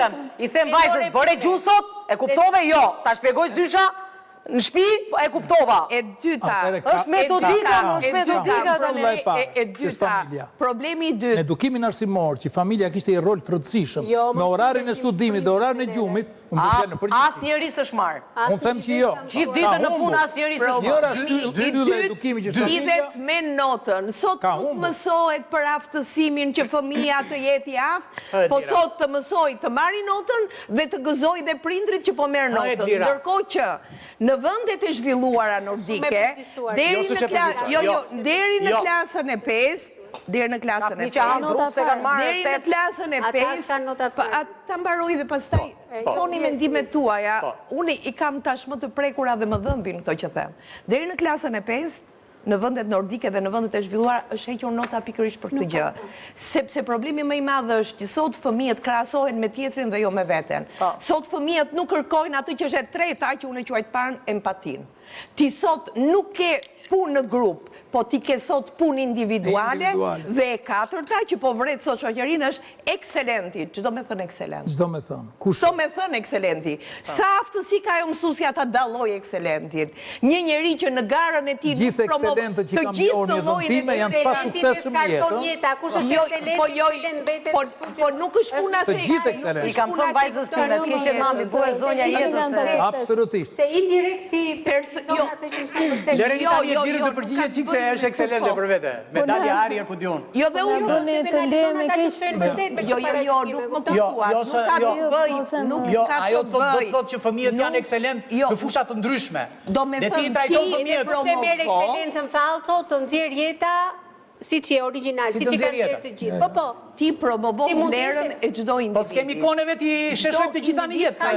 ditën, i them vajzës, bëre gjusot, e kuptove? Jo, ta shpjegoj Zysha, në shtëpi e kuptova. E dyta, është metodika, e dyta, problemi i dytë. Në edukimin arsimor, që familja kishte i rol të rëndësishëm, me orarin e studimit dhe orarin e gjumit, as njeri s'është marrë. Unë them që jo. Gjithë ditën në punë as njeri s'është marrë. Lidhet me notën. Sot nuk mësohet për aftësimin që fëmija të jetë i aftë, po sot të mësoj të marri notën dhe të gëzoj dhe prindrit që po merr notën. Ndërkohë që në vendet e zhvilluara nordike, deri në klasën e 5, deri në klasën e 5, ta mbaroj dhe pastaj thoni mendimet tuaja. Unë i kam tashmë të prekura dhe më dhëmbin këto që them. Deri në klasën e 5, në vendet nordike dhe në vendet e zhvilluara është hequr nota pikërisht për këtë gjë. Sepse problemi më i madh është që sot fëmijët krahasohen me tjetrin dhe jo me veten. Sot fëmijët nuk kërkojnë atë që është e treta, që unë e quaj të parën empatin. Ti sot nuk ke punë në grup, po ti ke sot punë individuale dhe e katërta që po vret sot shoqërinë është ekselenti. Çdo me thënë ekselent. Çdo me thënë. Çdo me thënë ekselenti. Sa aftësi ka ajo mësuesja ta dalloj ekselentin. Një njeri që në garën e tij gjithë ekselentët që kanë bërë një dhëntime janë pa sukses në jetë. Kush është ekselenti? Po nuk është puna se të gjithë ekselentë. I kam thënë vajzës time, të keqe mami, bëhet zonja jetës. Absolutisht. Se indirekti persona të që mëson për Lëreni ta një dirë të përgjigje qikë se është ekselente për vete. Medalje Arier ku diun. Jo dhe unë nuk më kuptuat. Jo, ajo të thot që fëmijët janë ekselent në fushat të ndryshme. Dhe ti i trajton fëmijët. Se merë ekselencën falto të nxjerr jeta si që e original, si që ka nxjerr të gjithë. Po. Ti promovon vlerën e çdo individi. Po s'kemi koneve ti sheshojmë të gjitha në jetë.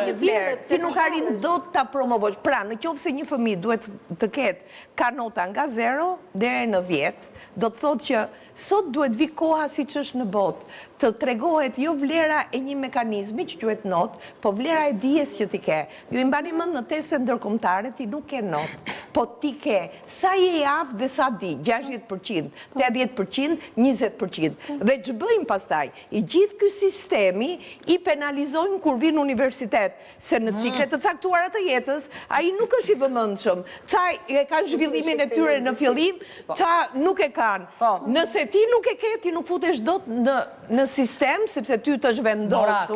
Ti nuk arrin dot ta promovosh. Pra, në qoftë se një fëmijë duhet të ketë ka nota nga 0 deri në 10, do të thotë që sot duhet vi koha siç është në botë, të tregohet jo vlera e një mekanizmi që quhet not, po vlera e dijes që ti ke. Ju i mbani mend në testet ndërkombëtare ti nuk ke not, po ti ke sa je i aftë dhe sa di, 60%, 80%, 20%. Dhe ç'bëjmë pastaj? I gjithë ky sistemi i penalizojnë kur vinë në universitet, se në ciklet të caktuara të jetës, ai nuk është i vëmendshëm. Ca e kanë zhvillimin e tyre në fillim, ca nuk e kanë. Nëse ti nuk e ke, ti nuk futesh dot në sistem, sepse ty të është vendosur.